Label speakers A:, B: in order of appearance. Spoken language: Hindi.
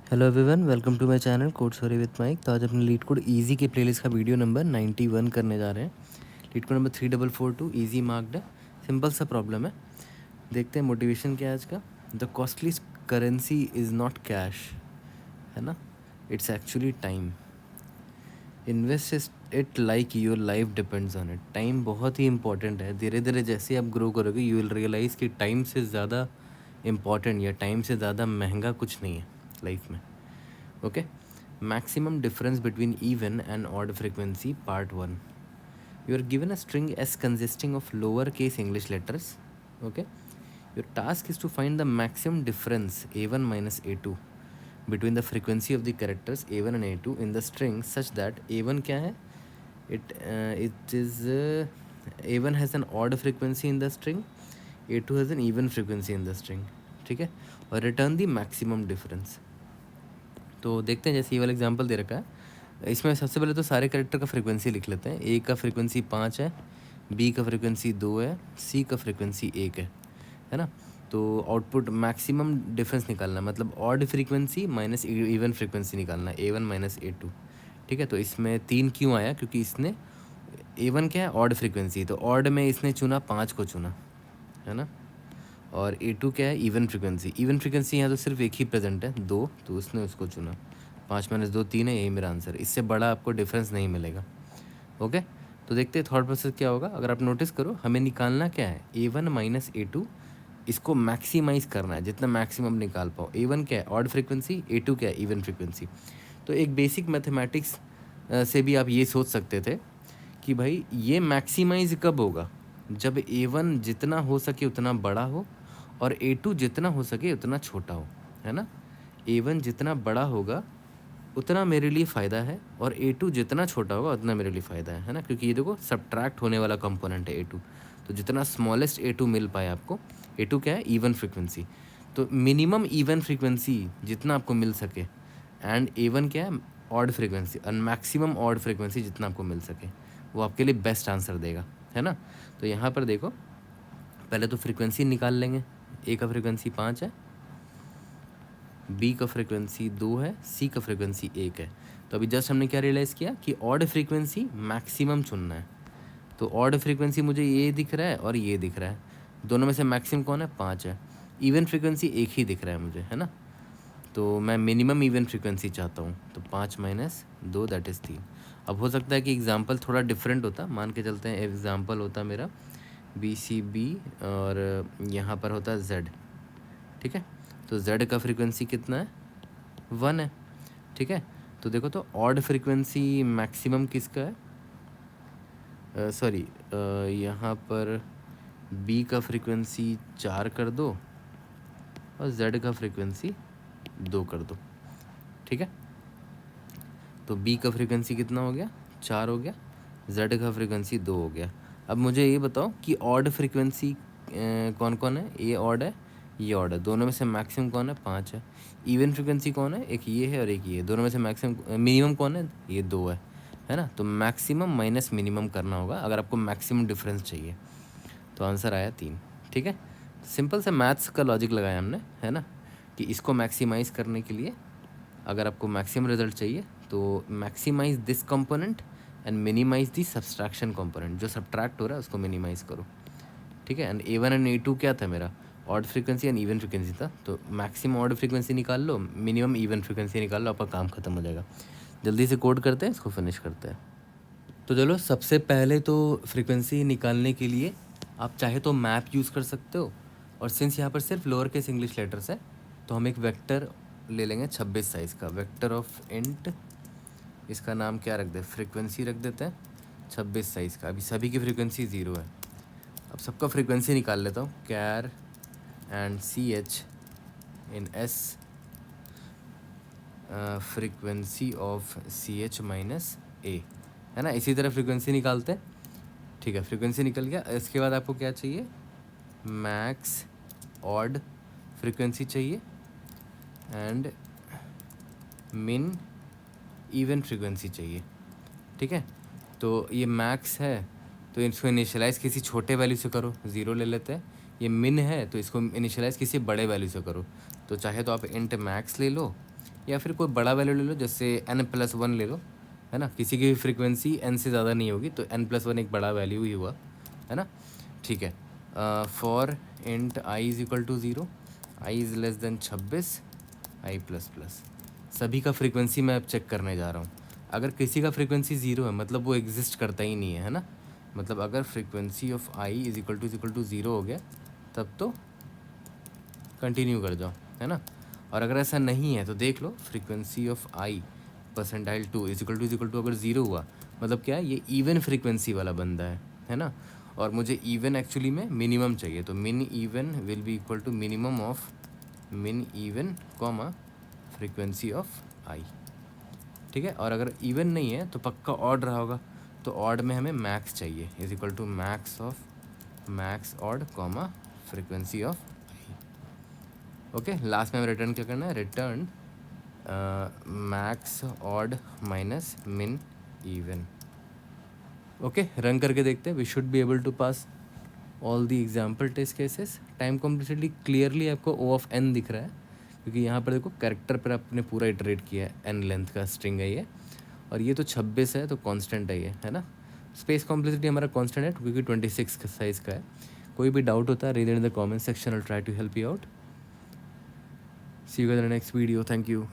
A: Hello everyone, welcome to my channel code sorry with Mike. तो आज अपने लीड कोड ईजी के प्लेलिस्ट का वीडियो नंबर 91 करने जा रहे हैं। LeetCode number 3442 easy marked है। सिंपल सा प्रॉब्लम है, देखते हैं मोटिवेशन क्या है आज का। The costly currency is not cash, है ना, it's actually time. Invest it like your life depends on it. Time बहुत ही इंपॉर्टेंट है। धीरे धीरे जैसे आप ग्रो करोगे यू विल रियलाइज़ कि टाइम से ज़्यादा इम्पॉर्टेंट या टाइम से ज़्यादा महंगा कुछ नहीं है लाइफ में। Okay, maximum difference between even and odd frequency part 1. You are given a string s consisting of lowercase English letters. Okay, your task is to find the maximum difference a1 minus a2 between the frequency of the characters a1 and a2 in the string such that a1 क्या है, it is a1 has an odd frequency in the string, a2 has an even frequency in the string. ठीक है, और return the maximum difference. तो देखते हैं, जैसे ये वाला एग्जांपल दे रखा है, इसमें सबसे पहले तो सारे कैरेक्टर का फ्रीक्वेंसी लिख लेते हैं। ए का फ्रीक्वेंसी 5 है, बी का फ्रीक्वेंसी 2 है, सी का फ्रीक्वेंसी 1 है ना। तो आउटपुट मैक्सिमम डिफरेंस निकालना है, मतलब odd frequency minus even frequency निकालना है, A1 माइनस A2। ठीक है, तो इसमें 3 क्यों आया, क्योंकि इसने A1 क्या है, ऑड फ्रीक्वेंसी, तो ऑड में इसने चुना 5 को चुना, है ना। और A2 क्या है, इवन फ्रीक्वेंसी। इवन फ्रीक्वेंसी यहाँ तो सिर्फ एक ही प्रेजेंट है, 2, तो उसने उसको चुना। 5 माइनस 2 3 है, यही मेरा आंसर। इससे बड़ा आपको डिफरेंस नहीं मिलेगा। ओके, तो देखते हैं थॉट प्रोसेस क्या होगा। अगर आप नोटिस करो, हमें निकालना क्या है, A1 माइनस A2, इसको मैक्सिमाइज़ करना है जितना मैक्सिमम निकाल पाओ। A1 क्या है, ऑड फ्रीक्वेंसी, A2 क्या है, इवन फ्रीक्वेंसी। तो एक बेसिक मैथमेटिक्स से भी आप ये सोच सकते थे कि भाई ये मैक्सिमाइज़ कब होगा, जब A1 जितना हो सके उतना बड़ा हो और A2 जितना हो सके उतना छोटा हो, है ना। A1 जितना बड़ा होगा उतना मेरे लिए फ़ायदा है और A2 जितना छोटा होगा उतना मेरे लिए फ़ायदा है ना, क्योंकि ये देखो सब्ट्रैक्ट होने वाला कंपोनेंट है A2। तो जितना स्मॉलेस्ट A2 मिल पाए आपको, A2 क्या है, इवन फ्रीक्वेंसी, तो मिनिमम इवन फ्रीक्वेंसी जितना आपको मिल सके, एंड A1 क्या है, ऑड फ्रीक्वेंसी, और मैक्सिमम ऑड फ्रीक्वेंसी जितना आपको मिल सके, वो आपके लिए बेस्ट आंसर देगा, है ना। तो यहाँ पर देखो, पहले तो फ्रीक्वेंसी निकाल लेंगे। ए का फ्रीक्वेंसी 5 है, बी का फ्रीक्वेंसी 2 है, सी का फ्रीक्वेंसी 1 है। तो अभी जस्ट हमने क्या रियलाइज़ किया कि ऑड फ्रीक्वेंसी मैक्सिमम चुनना है। तो ऑड फ्रीक्वेंसी मुझे ये दिख रहा है और ये दिख रहा है, दोनों में से मैक्सिमम कौन है, 5 है। इवन फ्रीक्वेंसी एक ही दिख रहा है मुझे, है ना। तो मैं मिनिमम इवन फ्रीक्वेंसी चाहता हूँ, तो 5 माइनस 2 दैट इज़ 3। अब हो सकता है कि एग्जाम्पल थोड़ा डिफरेंट होता, मान के चलते हैं एग्जाम्पल होता मेरा BCB और यहाँ पर होता Z। ठीक है, तो Z का फ्रीक्वेंसी कितना है, 1 है। ठीक है, तो देखो, तो ऑड फ्रीक्वेंसी मैक्सिमम किसका है, सॉरी, यहाँ पर B का फ्रीक्वेंसी 4 कर दो और Z का फ्रीक्वेंसी 2 कर दो। ठीक है, तो B का फ्रीक्वेंसी कितना हो गया, 4 हो गया, Z का फ्रीक्वेंसी 2 हो गया। अब मुझे ये बताओ कि ऑड फ्रीक्वेंसी कौन कौन है, ये ऑड है, ये ऑड है, दोनों में से मैक्सिमम कौन है, 5 है। इवन फ्रीक्वेंसी कौन है, एक ये है और एक ये, दोनों में से मैक्सिमम मिनिमम कौन है, ये 2 है ना। तो मैक्सिमम माइनस मिनिमम करना होगा अगर आपको मैक्सिमम डिफरेंस चाहिए। तो आंसर आया 3। ठीक है, सिंपल से मैथ्स का लॉजिक लगाया हमने, है ना, कि इसको मैक्सिमाइज़ करने के लिए अगर आपको मैक्सिमम रिजल्ट चाहिए तो maximize this component and minimize the subtraction component, जो सब्ट्रैक्ट हो रहा है उसको मिनिमाइज करो। ठीक है, एंड A1 एंड A2 क्या था मेरा, odd frequency and even frequency था। तो मैक्सिमम ऑड फ्रीक्वेंसी निकाल लो, मिनिमम इवन फ्रीक्वेंसी निकाल लो, आपका काम खत्म हो जाएगा। जल्दी से कोड करते हैं, इसको फिनिश करते हैं। तो चलो, सबसे पहले तो फ्रीक्वेंसी निकालने के लिए आप चाहे तो मैप यूज़ कर सकते हो, और सिंस यहाँ पर सिर्फ लोअर केस इंग्लिश लेटर्स है तो हम एक वेक्टर ले लेंगे 26 साइज़ का, वेक्टर ऑफ इंट, इसका नाम क्या रख दे, फ्रीक्वेंसी रख देते हैं 26 साइज़ का। अभी सभी की फ्रीक्वेंसी 0 है। अब सबका फ्रीक्वेंसी निकाल लेता हूँ, char and CH in S frequency of CH minus A, है ना। इसी तरह फ्रीक्वेंसी निकालते हैं। ठीक है, फ्रीक्वेंसी निकल गया। इसके बाद आपको क्या चाहिए, मैक्स ऑड फ्रीक्वेंसी चाहिए एंड मिन इवन फ्रीक्वेंसी चाहिए। ठीक है, तो ये मैक्स है तो इसको इनिशियलाइज़ किसी छोटे वैल्यू से करो, 0 ले लेते हैं। ये मिन है तो इसको इनिशियलाइज़ किसी बड़े वैल्यू से करो, तो चाहे तो आप इंट मैक्स ले लो या फिर कोई बड़ा वैल्यू ले लो, जैसे n+1 ले लो, है ना। किसी की भी फ्रीक्वेंसी n से ज़्यादा नहीं होगी, तो n+1 एक बड़ा वैल्यू ही हुआ, है ना। ठीक है, for int i is equal to 0, i is less than 26, i++। सभी का फ्रीक्वेंसी मैं अब चेक करने जा रहा हूँ। अगर किसी का फ्रीक्वेंसी 0 है मतलब वो एग्जिस्ट करता ही नहीं है ना। मतलब अगर frequency of i is equal to 0 हो गया तब तो कंटिन्यू कर जाओ, है ना। और अगर ऐसा नहीं है तो देख लो frequency of i percentile 2 is equal to अगर 0 हुआ मतलब क्या है, ये इवन फ्रीक्वेंसी वाला बंदा है ना। और मुझे इवन एक्चुअली में मिनिमम चाहिए, तो min even will be equal to minimum of min even comma frequency of i। ठीक है, और अगर इवन नहीं है तो पक्का ऑड रहा होगा, तो ऑड में हमें मैक्स चाहिए, is equal to max of max odd comma frequency of i। Okay, last में हमें रिटर्न क्या करना है, return max odd minus min even. Okay, run करके देखते हैं, we should be able to pass all the example test cases. Time complexity clearly आपको ओ ऑफ एन दिख रहा है, क्योंकि यहाँ पर देखो कैरेक्टर पर आपने पूरा इटरेट किया है, एन लेंथ का स्ट्रिंग है ये, और ये तो 26 है तो कांस्टेंट है ये, है ना। स्पेस कॉम्प्लेक्सिटी हमारा कांस्टेंट है क्योंकि 26 का साइज़ का है। कोई भी डाउट होता है read in the comment section, I try to help you out. See you in the next video, thank you.